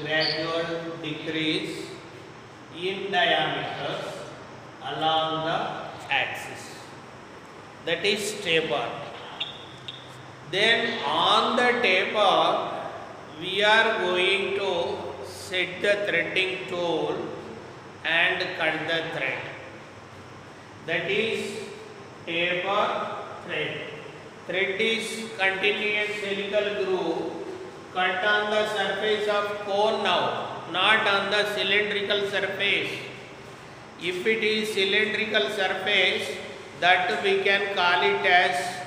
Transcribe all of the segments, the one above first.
gradual decrease in diameter along the axis, that is taper. Then on the taper we are going to set the threading tool and cut the thread, that is taper thread. Thread is continuous helical groove cut on the surface of cone now, not on the cylindrical surface. If it is cylindrical surface, that we can call it as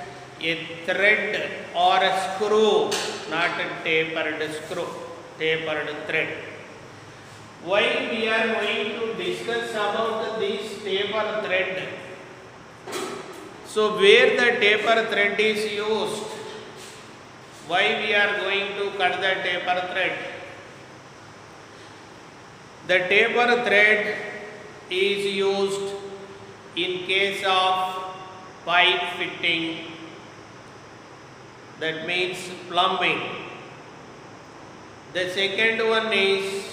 a thread or a screw, not a tapered screw, tapered thread. Why we are going to discuss about this taper thread? So where the taper thread is used, why we are going to cut the taper thread? The taper thread is used in case of pipe fitting, that means plumbing. The second one is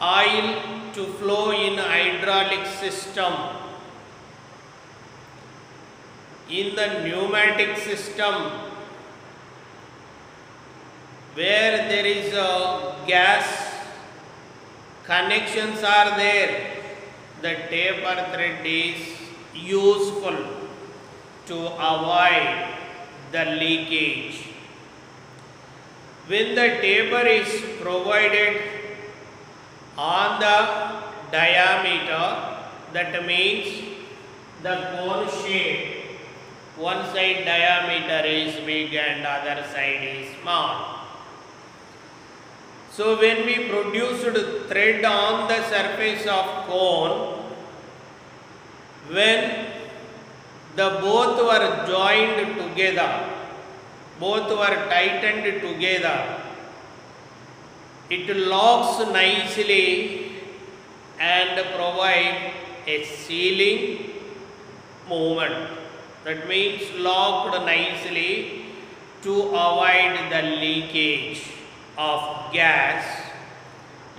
oil to flow in hydraulic system. In the pneumatic system, where there is a gas connections are there, the taper thread is useful to avoid the leakage. When the taper is provided on the diameter, that means the cone shape, one side diameter is big and other side is small. So when we produced thread on the surface of cone, when the both were joined together, both were tightened together, it locks nicely and provide a sealing movement. That means locked nicely to avoid the leakage of gas,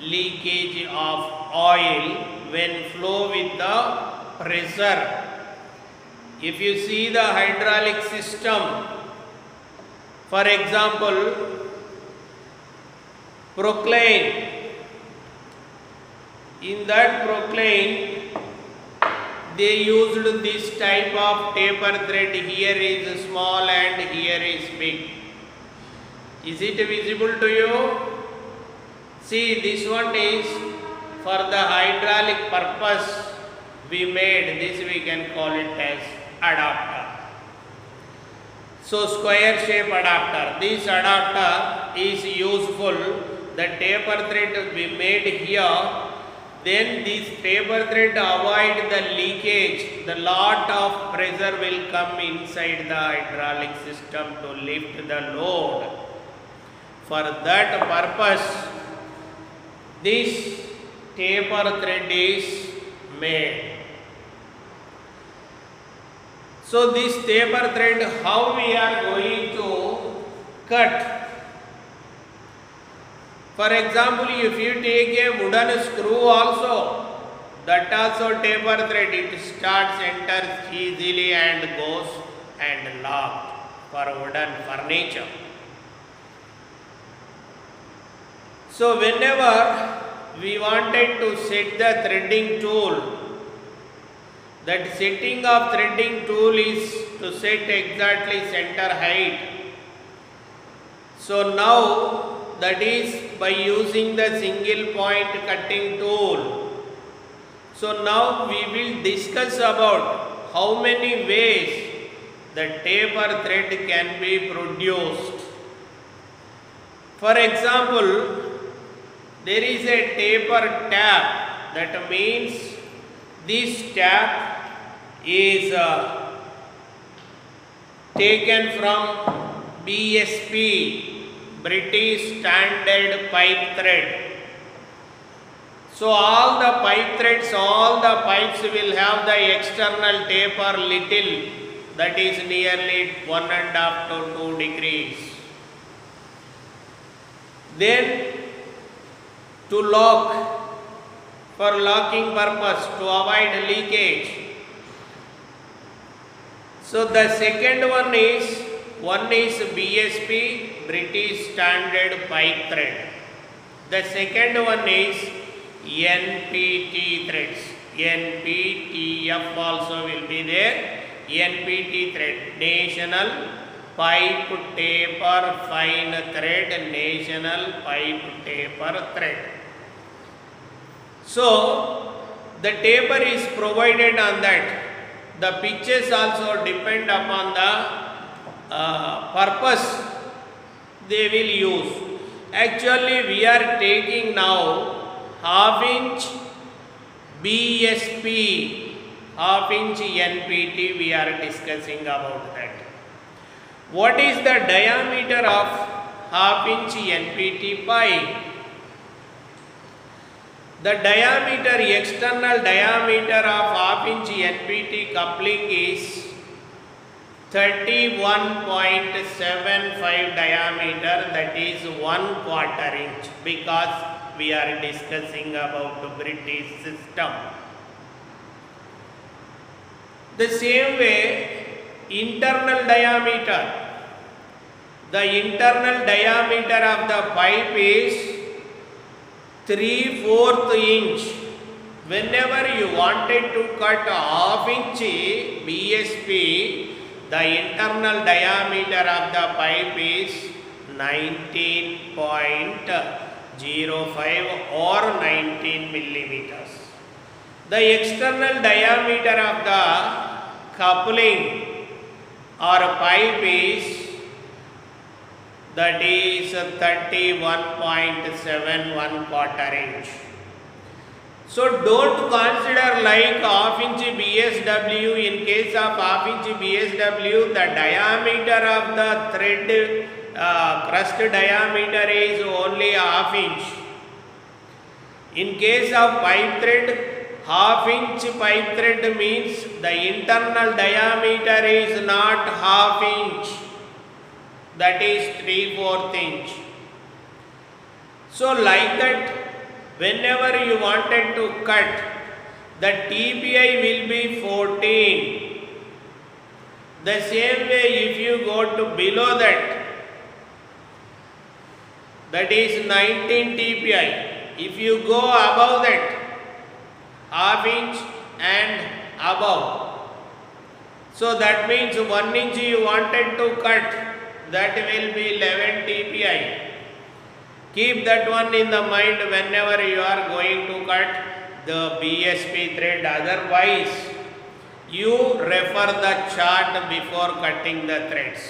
leakage of oil when flow with the pressure. If you see the hydraulic system, for example, proclaim, in that proclaim they used this type of taper thread. Here is small and here is big. Is it visible to you? See, this one is for the hydraulic purpose we made. This we can call it as adapter. So square shape adapter. This adapter is useful. The taper thread we made here. Then this taper thread avoid the leakage. The lot of pressure will come inside the hydraulic system to lift the load. For that purpose, this taper thread is made. So this taper thread, how we are going to cut? For example, if you take a wooden screw also, that also taper thread, it starts, enters easily and goes and locked for wooden furniture. So whenever we wanted to set the threading tool, that setting of threading tool is to set exactly center height. So now that is by using the single point cutting tool. So now we will discuss about how many ways the taper thread can be produced. For example, there is a taper tab, that means this tab is taken from BSP, British Standard Pipe Thread. So all the pipe threads, all the pipes will have the external taper little, that is nearly 1.5 to 2 degrees. Then to lock, for locking purpose, to avoid leakage. So the second one is BSP, British Standard Pipe Thread. The second one is NPT threads. NPTF also will be there. NPT thread, National Pipe Taper Fine Thread, National Pipe Taper Thread. So the taper is provided on that. The pitches also depend upon the purpose they will use. Actually, we are taking now half-inch BSP, half-inch NPT. We are discussing about that. What is the diameter of half-inch NPT pipe? The diameter, external diameter of half-inch NPT coupling is 31.75 diameter, that is 1/4 inch, because we are discussing about the British system. The same way, internal diameter. The internal diameter of the pipe is 3/4 inch. Whenever you wanted to cut half-inch BSP, the internal diameter of the pipe is 19.05 or 19 millimeters. The external diameter of the coupling or pipe is, that is 31.7, 1/4 inch. So don't consider like half-inch BSW. In case of half-inch BSW, the diameter of the thread, crust diameter is only half-inch. In case of pipe thread, half-inch pipe thread means the internal diameter is not half-inch, that is 3/4 inch. So like that, whenever you wanted to cut, the TPI will be 14. The same way, if you go to below that, that is 19 TPI. If you go above that, half-inch and above, so that means 1 inch you wanted to cut, that will be 11 TPI. Keep that one in the mind whenever you are going to cut the BSP thread. Otherwise, you refer the chart before cutting the threads.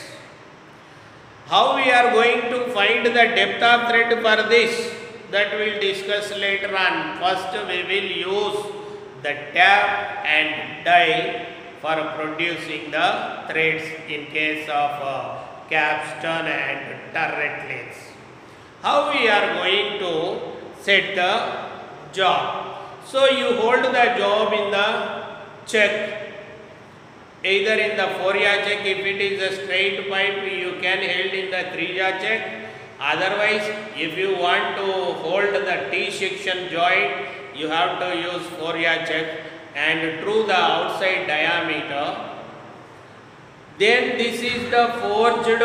How we are going to find the depth of thread for this? That we will discuss later on. First, we will use the tap and die for producing the threads in case of capstan and turret lengths. How we are going to set the job? So you hold the job in the check, either in the 4-yaw check. If it is a straight pipe, you can hold in the 3-yaw check. Otherwise, if you want to hold the T-section joint, you have to use 4-yaw check and through the outside diameter. Then this is the forged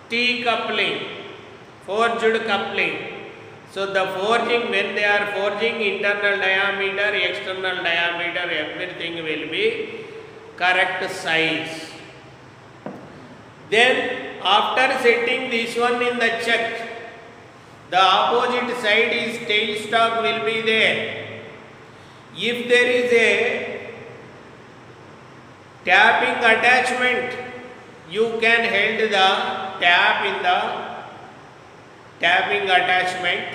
T-coupling. Forged coupling. So the forging, when they are forging, internal diameter, external diameter, everything will be correct size. Then after setting this one in the check, the opposite side is tailstock will be there. If there is a tapping attachment, you can hold the tap in the tapping attachment,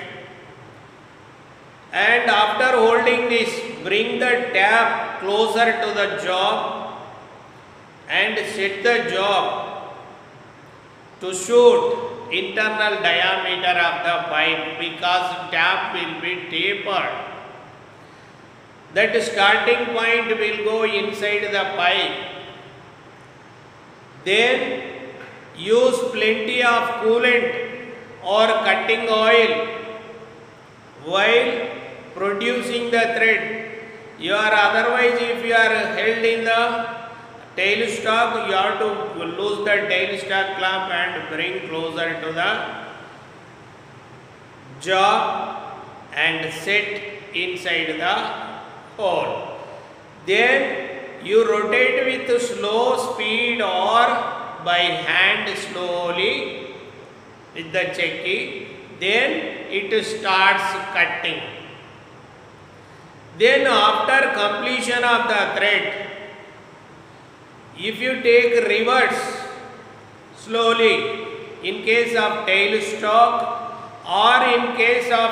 and after holding this, bring the tap closer to the job and set the job to shoot internal diameter of the pipe, because tap will be tapered. That starting point will go inside the pipe. Then use plenty of coolant or cutting oil while producing the thread. You are otherwise, if you are held in the tailstock, you have to loose the tailstock clamp and bring closer to the job and set inside the hole. Then you rotate with slow speed or by hand slowly with the checky. Then it starts cutting. Then after completion of the thread, if you take reverse slowly in case of tailstock or in case of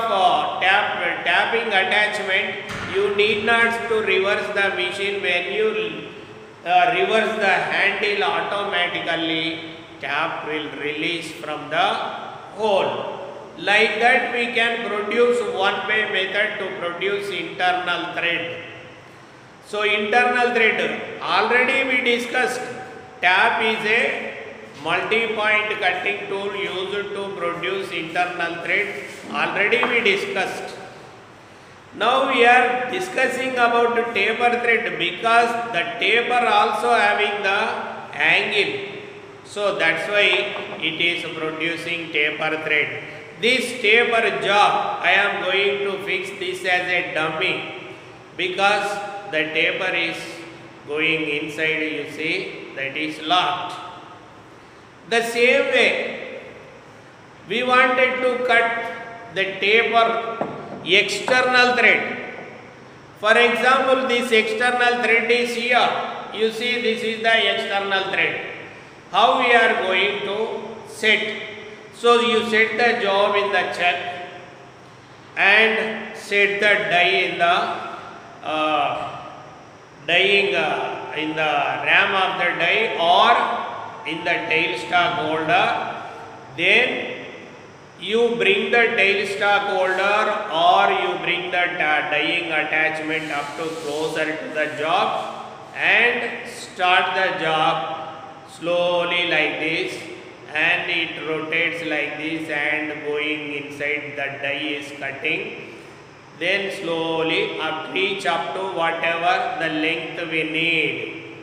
tapping attachment, you need not to reverse the machine. When you reverse the handle, automatically tap will release from the hole. Like that we can produce one-way method to produce internal thread. So internal thread, already we discussed, tap is a multi-point cutting tool used to produce internal thread. Already we discussed. Now we are discussing about the taper thread, because the taper also having the angle. So that's why it is producing taper thread. This taper job, I am going to fix this as a dummy, because the taper is going inside, you see, that is locked. The same way, we wanted to cut the taper external thread. For example, this external thread is here. You see, this is the external thread. How we are going to set? So you set the job in the chuck and set the die in the in the ram of the die or in the tailstock holder. Then you bring the tailstock holder or you bring the dyeing attachment up to closer to the job and start the job slowly like this, and it rotates like this and going inside the die is cutting. Then slowly reach up to whatever the length we need.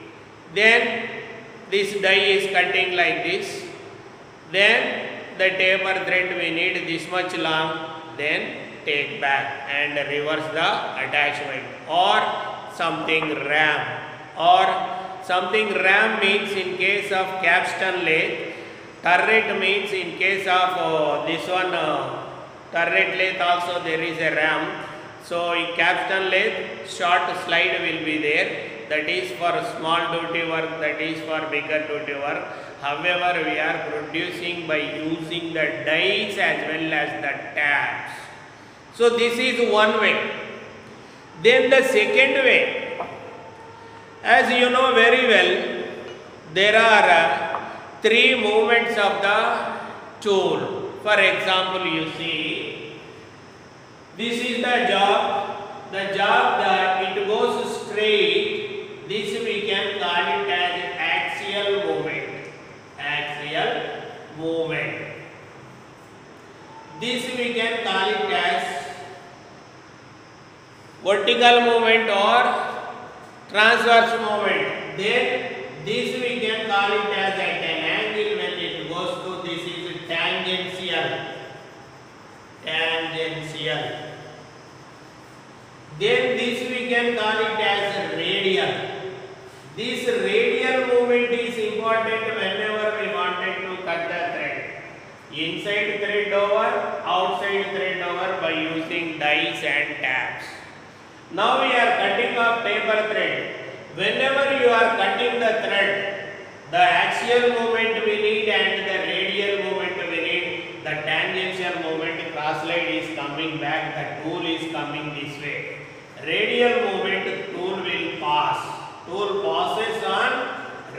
Then this die is cutting like this. Then the taper thread we need this much long. Then take back and reverse the attachment, or something ram. Or something ram means in case of capstan lathe. Turret means in case of this one turret lathe also there is a ram. So in capstan lathe, short slide will be there. That is for small duty work, that is for bigger duty work. However, we are producing by using the dies as well as the tabs. So this is one way. Then the second way, as you know very well, there are three movements of the tool. For example, you see, this is the job that it goes straight. This we can call it as axial movement. Axial movement. This we can call it as vertical movement or transverse movement. Then this we can call it as at an angle when it goes to, this is tangential. Tangential. Then this we can call it as radial. This radial movement is important whenever we wanted to cut the thread. Inside thread over, outside thread over by using dies and tabs. Now we are cutting off taper thread. Whenever you are cutting the thread, the axial movement we need and the radial movement we need. The tangential movement, cross slide is coming back, the tool is coming this way. Radial movement, tool will pass. Tool passes on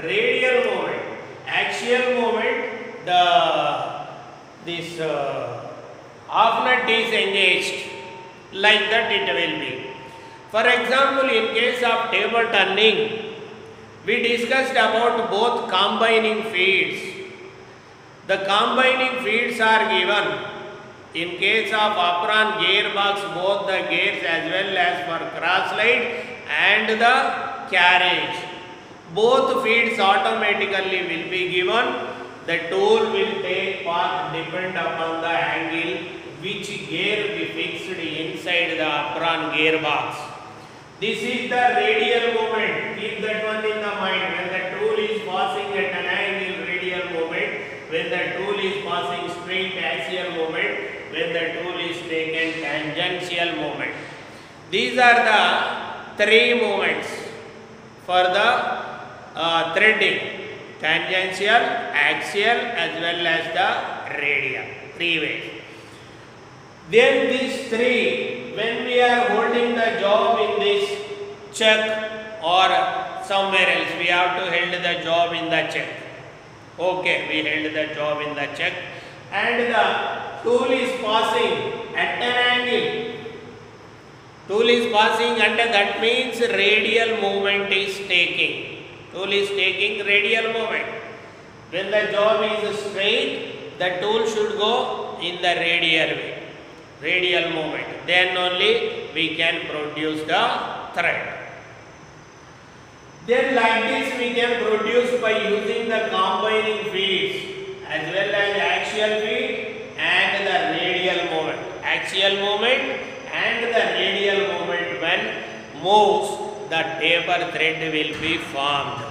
radial movement. Axial movement, this half nut is engaged. Like that it will be. For example, in case of table turning, we discussed about both combining feeds. The combining feeds are given. In case of apron gearbox, both the gears as well as for cross slide and the carriage, both feeds automatically will be given. The tool will take part depend upon the angle which gear we fixed inside the apron gearbox. This is the radial movement. Keep that one in the mind. When the tool is passing at an angle, radial movement. When the tool is passing straight, axial movement. When the tool is taken, tangential movement. These are the three movements for the threading: tangential, axial, as well as the radial. Three ways. Then these three, when we are holding the job in this chuck or somewhere else, we have to hold the job in the chuck. Okay, we held the job in the chuck, and the tool is passing at an angle. Tool is passing, and that means radial movement is taking. Tool is taking radial movement. When the job is straight, the tool should go in the radial way. Radial movement, then only we can produce the thread. Then like this we can produce by using the combining feeds as well as axial feed and the radial movement. Axial movement and the radial movement, when moves, the taper thread will be formed.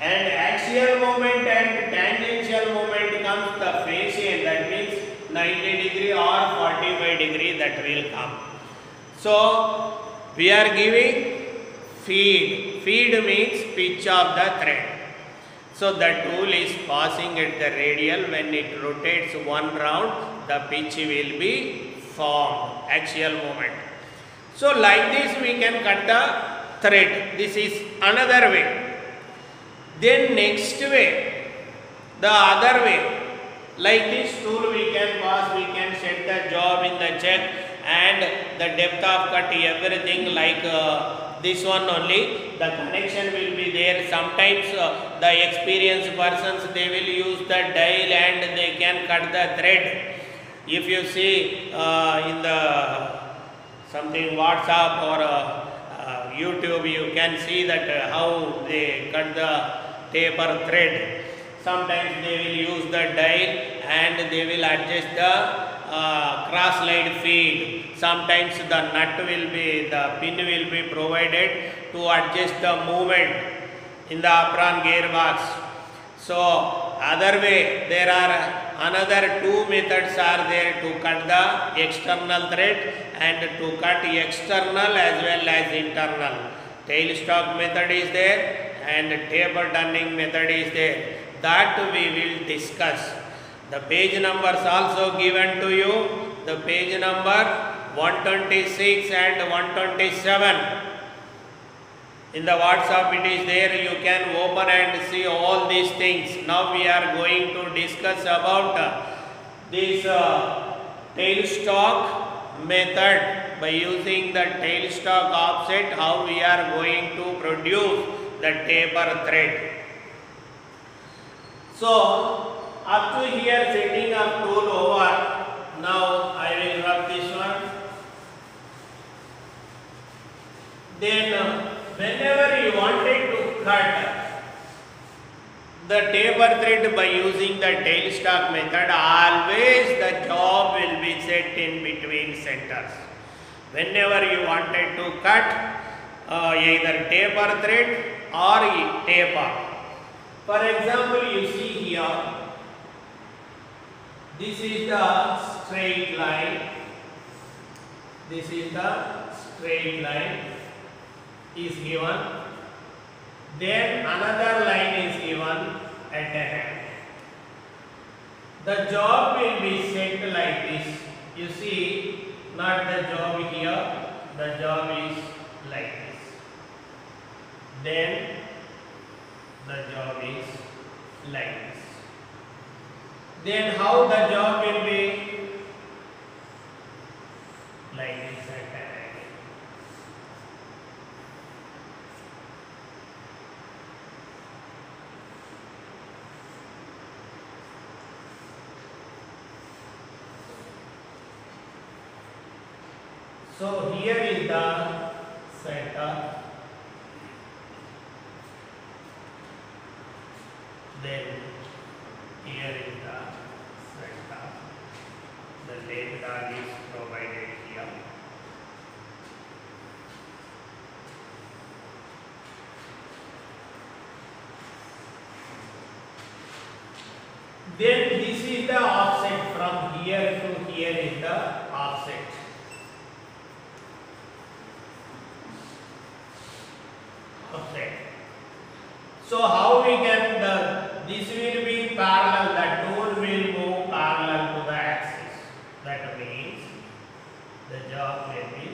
And axial movement and tangential movement comes the phase, that means 90 degree or 45 degree, that will come. So we are giving feed. Feed means pitch of the thread. So the tool is passing at the radial. When it rotates one round, the pitch will be formed. Axial movement. So like this we can cut the thread. This is another way. Then next way, the other way. Like this tool we can pass, we can set the job in the chuck, and the depth of cut, everything like this one only. The connection will be there. Sometimes the experienced persons, they will use the dial and they can cut the thread. If you see in the something WhatsApp or YouTube, you can see that how they cut the taper thread. Sometimes they will use the dial and they will adjust the cross slide feed. Sometimes the nut will be, the pin will be provided to adjust the movement in the apron gearbox. So other way, there are another two methods are there to cut the external thread and to cut external as well as internal. Tailstock method is there and taper turning method is there. That we will discuss. The page numbers also given to you. The page number 126 and 127. In the WhatsApp it is there. You can open and see all these things. Now we are going to discuss about this tailstock method. By using the tailstock offset, how we are going to produce the taper thread. So up to here, setting up tool over. Now I will rub this one. Then whenever you wanted to cut the taper thread by using the tailstock method, always the job will be set in between centers. Whenever you wanted to cut either taper thread or taper. For example, you see here, this is the straight line. This is the straight line is given. Then another line is given at the end. The job will be set like this. You see, not the job here, the job is like this. Then the job is like this. Then how the job will be? Like this at an angle. So here is the center, then here is the center. The length dot is provided here. Then this is the offset, from here to here is the offset. Offset. So how we can this will be parallel, the tool will move parallel to the axis. That means the job will be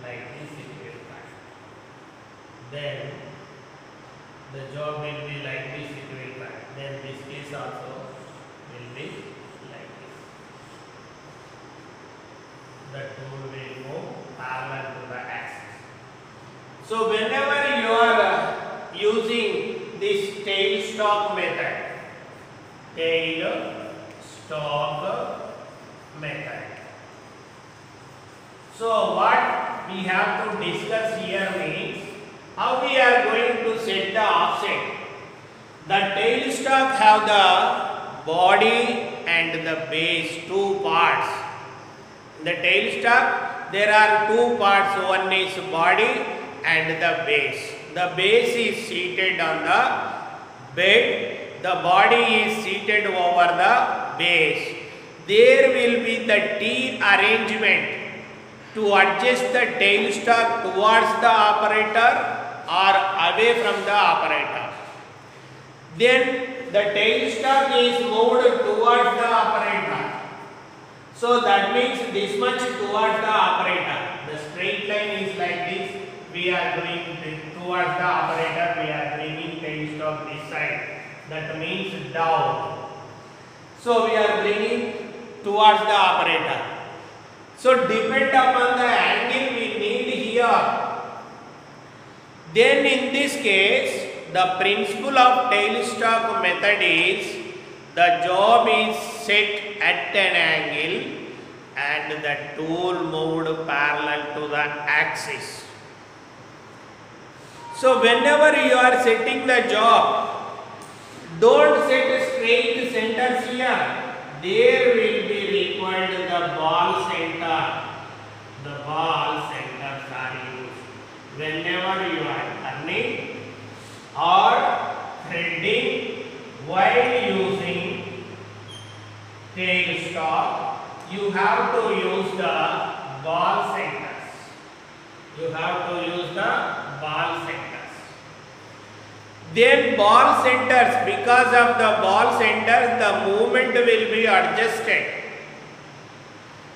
like this, it will cut. Then the job will be like this, it will cut. Then this case also will be like this. The tool will move parallel to the axis. So whenever you are using this tail stalk method, so what we have to discuss here means how we are going to set the offset. The tail stalk have the body and the base, two parts. In the tail stalk there are two parts, one is body and the base. The base is seated on the bed, the body is seated over the base. There will be the T arrangement to adjust the tail stalk towards the operator or away from the operator. Then the tail stalk is moved towards the operator. So that means this much towards the operator. The straight line is like this. We are doing towards the operator, we are bringing tail stalk this side. That means down. So we are bringing towards the operator. So depend upon the angle we need here. Then in this case, the principle of tail stalk method is the job is set at an angle and the tool moved parallel to the axis. So whenever you are setting the job, don't set straight centers here. There will be required the ball center. The ball centers are used whenever you are turning or threading while using tail stalk. You have to use the ball centers. You have to use the ball centers. Then ball centers, because of the ball centers, the movement will be adjusted.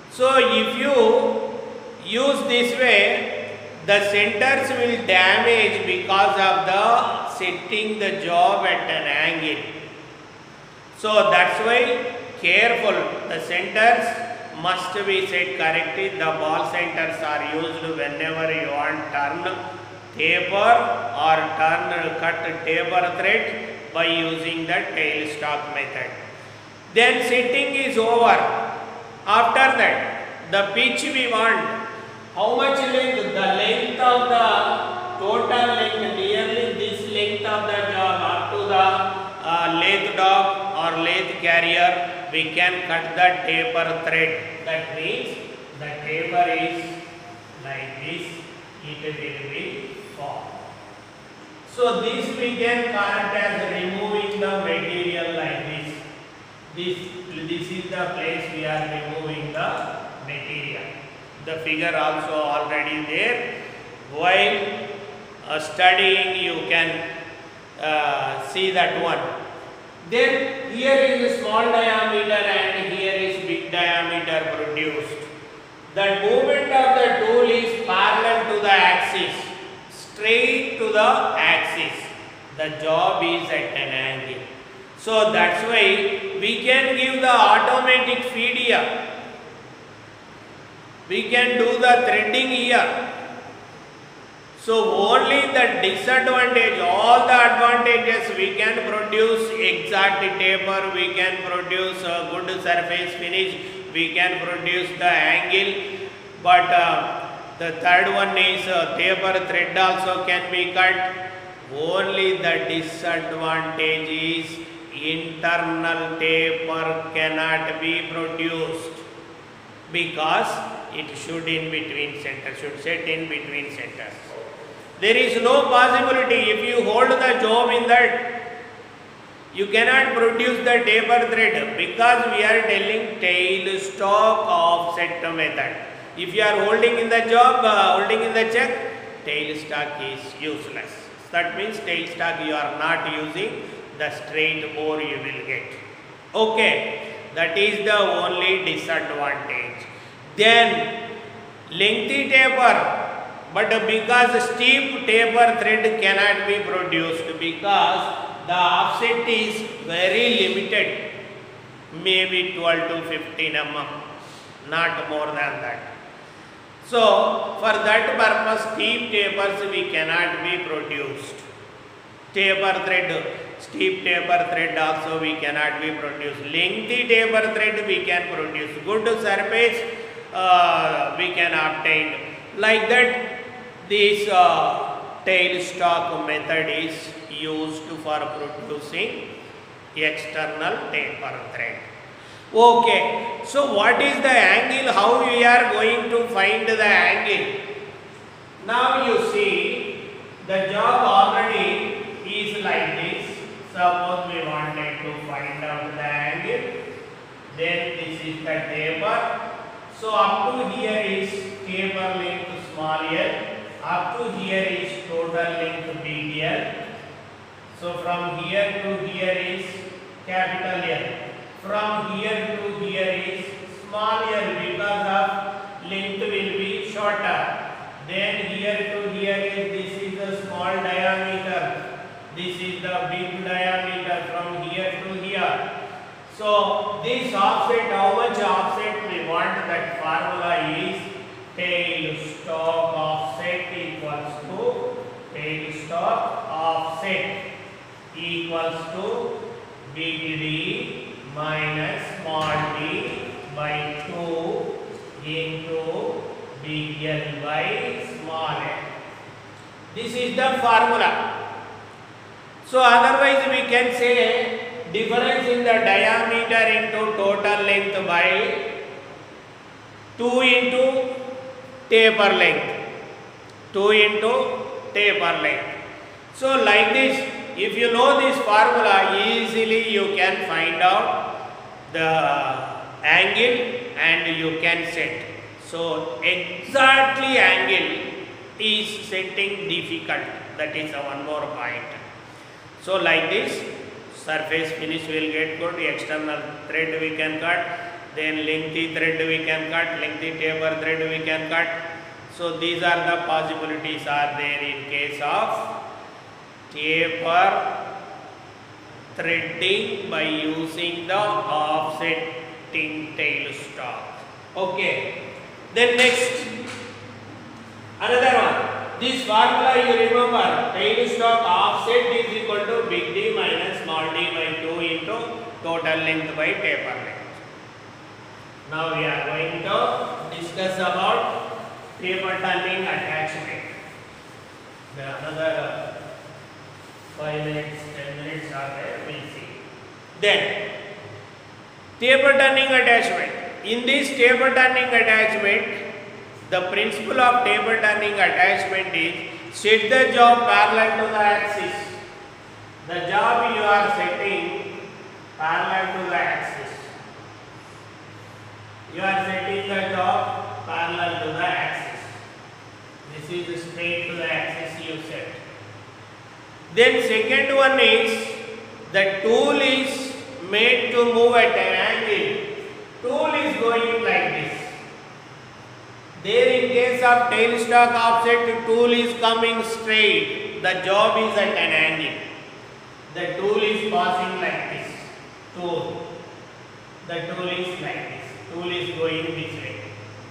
So if you use this way, the centers will damage because of the setting the job at an angle. So that's why careful, the centers must be set correctly. The ball centers are used whenever you want turn taper or cut taper thread by using the tail stalk method. Then setting is over. After that, the pitch we want. How much length? The length of the total length, nearly this length of the job up to the lathe dog or lathe carrier, we can cut the taper thread. That means the taper is like this, it will be formed. So this we can correct as removing the material like this. This is the place we are removing the material. The figure also already there. While studying you can see that one. Then here is a small diameter and here is big diameter produced. The movement of the tool is parallel to the axis, straight to the axis. The job is at an angle. So that's why we can give the automatic feed here. We can do the threading here. So only the disadvantage, all the advantages we can produce exact taper, we can produce a good surface finish, we can produce the angle, but The third one is taper thread also can be cut. Only the disadvantage is internal taper cannot be produced because it should in between centers, should set in between centers. There is no possibility if you hold the job in that, you cannot produce the taper thread because we are telling tailstock offset method. If you are holding in the job, holding in the check, tailstock is useless. That means tailstock you are not using, the straight bore you will get. Okay, that is the only disadvantage. Then lengthy taper, but because steep taper thread cannot be produced because the offset is very limited, maybe 12 to 15 mm, not more than that. So for that purpose steep tapers we cannot be produced. Taper thread, steep taper thread also we cannot be produced. Lengthy taper thread we can produce. Good surface we can obtain. Like that this tailstock method is used for producing external taper thread. Okay, so what is the angle? How we are going to find the angle? Now you see the job already is like this. Suppose we wanted to find out the angle. Then this is the taper. So up to here is taper length small l. Up to here is total length big L. So from here to here is capital L. From here to here is small l because of length will be shorter. Then here to here is, this is the small diameter. This is the big diameter from here to here. So this offset, how much offset we want, that formula is tailstock offset equals to tailstock offset equals to big D minus small d by 2 into big L by small l. This is the formula. So otherwise we can say difference in the diameter into total length by 2 into taper length. 2 into taper length. So like this, if you know this formula, easily you can find out the angle and you can set. So exactly angle is setting difficult. That is one more point. So like this, surface finish will get good, external thread we can cut, then lengthy thread we can cut, lengthy taper thread we can cut. So these are the possibilities are there in case of taper threading by using the offsetting tailstock. Okay. Then next, another one. This formula you remember, tailstock offset is equal to big D minus small d by 2 into total length by taper length. Now we are going to discuss about taper turning attachment. Another 5 minutes, 10 minutes are there, we will see. Then, taper turning attachment. In this taper turning attachment, the principle of taper turning attachment is set the job parallel to the axis. The job you are setting parallel to the axis. You are setting the job parallel to the axis. This is straight to the axis you set. Then second one is the tool is made to move at an angle. Tool is going like this. There in case of tailstock offset, the tool is coming straight. The job is at an angle. The tool is passing like this. Tool. The tool is like this. Tool is going this way.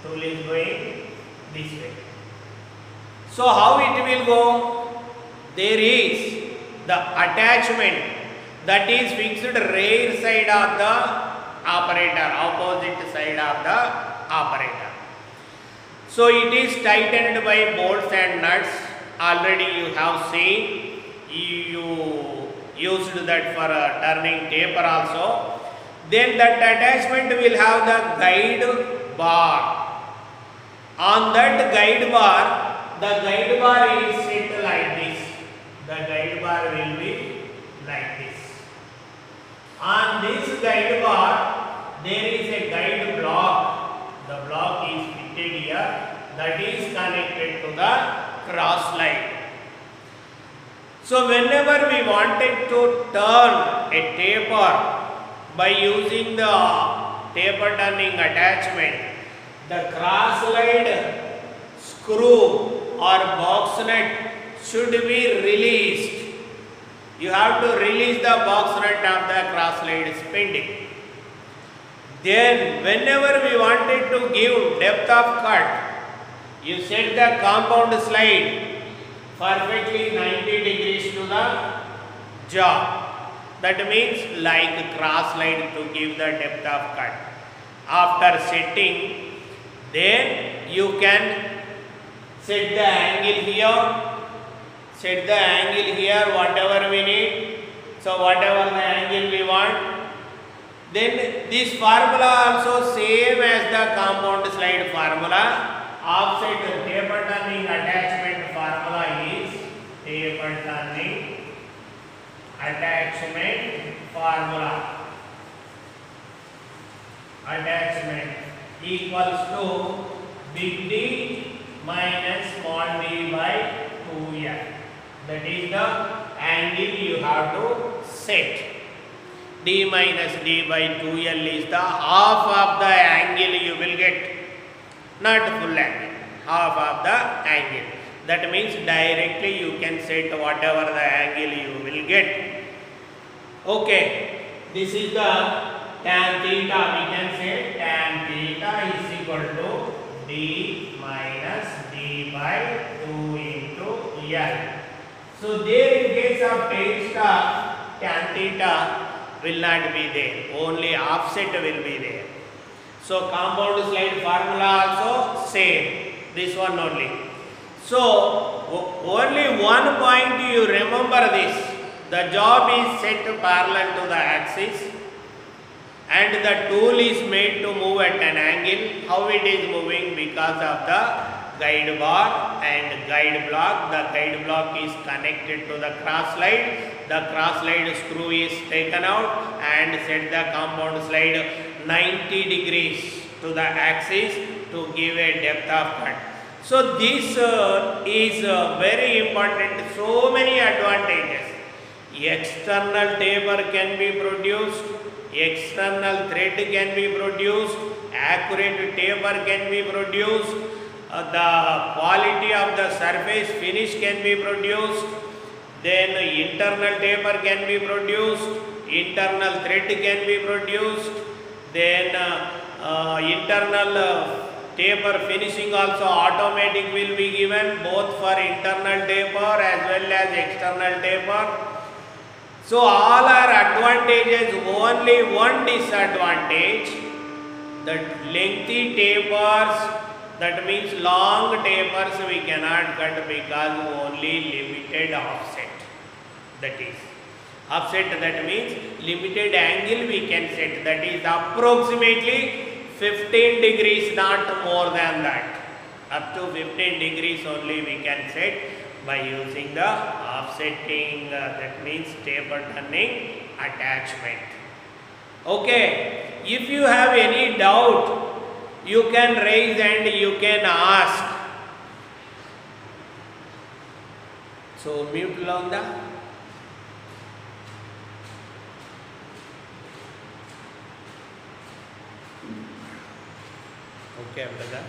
Tool is going this way. So how it will go? There is the attachment that is fixed rear side of the operator, opposite side of the operator. So it is tightened by bolts and nuts. Already you have seen, you used that for a turning taper also. Then that attachment will have the guide bar. On that guide bar, the guide bar is set like this. The guide bar will be like this. On this guide bar, there is a guide block. The block is fitted here. That is connected to the cross slide. So whenever we wanted to turn a taper by using the taper turning attachment, the cross slide screw or box nut should be released. You have to release the box nut of the cross slide spindle. Then whenever we wanted to give depth of cut, you set the compound slide perfectly 90 degrees to the jaw. That means like cross slide to give the depth of cut. After setting, then you can set the angle here, whatever we need. So whatever the angle we want. Then this formula also same as the compound slide formula. Offset taper turning attachment formula is taper turning attachment formula. Attachment equals to big D minus small d by 2l. That is the angle you have to set. D minus d by 2l is the half of the angle you will get. Not full angle, half of the angle. That means directly you can set whatever the angle you will get. Okay, this is the tan theta. We can say tan theta is equal to d minus d by 2 into l. So there in case of tan theta will not be there. Only offset will be there. So compound slide formula also same, this one only. So only one point you remember this, the job is set parallel to the axis and the tool is made to move at an angle. How it is moving? Because of the guide bar and guide block. The guide block is connected to the cross slide. The cross slide screw is taken out and set the compound slide 90 degrees to the axis to give a depth of cut. So this is very important. So many advantages. External taper can be produced, external thread can be produced, accurate taper can be produced, the quality of the surface finish can be produced, then internal taper can be produced, internal thread can be produced, then internal taper finishing also automatic will be given both for internal taper as well as external taper. So all are advantages, only one disadvantage, that lengthy tapers, that means long tapers we cannot cut because only limited offset. That is offset, that means limited angle we can set, that is approximately 15 degrees, not more than that. Up to 15 degrees only we can set by using the offsetting, that means taper turning attachment. Okay, if you have any doubt, you can raise and you can ask. So mute Londa. Okay, brother.